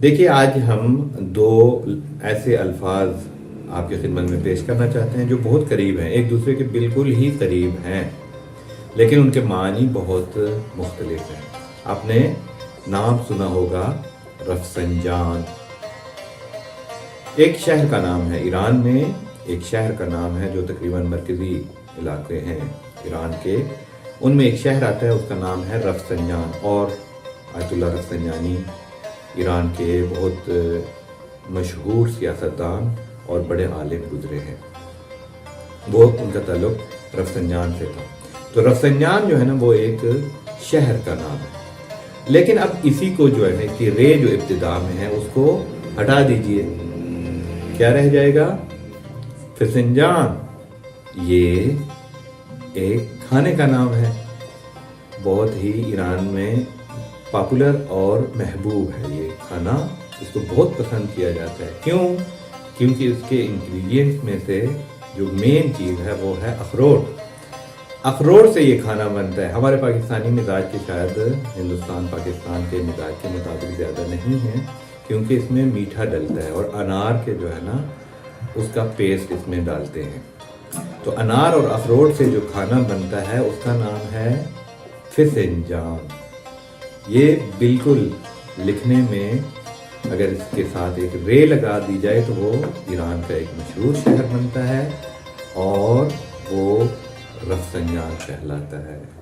دیکھیے آج ہم دو ایسے الفاظ آپ کی خدمت میں پیش کرنا چاہتے ہیں جو بہت قریب ہیں، ایک دوسرے کے بالکل ہی قریب ہیں، لیکن ان کے معنی بہت مختلف ہیں۔ آپ نے نام سنا ہوگا رفسنجان۔ ایک شہر کا نام ہے ایران میں، ایک شہر کا نام ہے جو تقریباً مرکزی علاقے ہیں ایران کے، ان میں ایک شہر آتا ہے، اس کا نام ہے رفسنجان، اور آیت اللہ رفسنجانی ایران کے بہت مشہور سیاستدان اور بڑے عالم گزرے ہیں، وہ ان کا تعلق رفسنجان سے تھا۔ تو رفسنجان جو ہے نا وہ ایک شہر کا نام ہے، لیکن اب اسی کو جو ہے نا اس کی رے جو ابتدا میں ہے اس کو ہٹا دیجئے، کیا رہ جائے گا؟ فسنجان۔ یہ ایک کھانے کا نام ہے، بہت ہی ایران میں پاپولر اور محبوب ہے یہ کھانا، اس کو بہت پسند کیا جاتا ہے۔ کیوں؟ کیونکہ اس کے انگریڈینٹس میں سے جو مین چیز ہے وہ ہے اخروٹ۔ اخروٹ سے یہ کھانا بنتا ہے۔ ہمارے پاکستانی مزاج کے شاید ہندوستان پاکستان کے مزاج کے مطابق زیادہ نہیں ہے، کیونکہ اس میں میٹھا ڈلتا ہے اور انار کے جو ہے نا اس کا پیسٹ اس میں ڈالتے ہیں۔ تو انار اور اخروٹ سے جو کھانا بنتا ہے اس کا نام ہے فسنجان۔ یہ بالکل لکھنے میں اگر اس کے ساتھ ایک رے لگا دی جائے تو وہ ایران کا ایک مشہور شہر بنتا ہے اور وہ رفسنجان کہلاتا ہے۔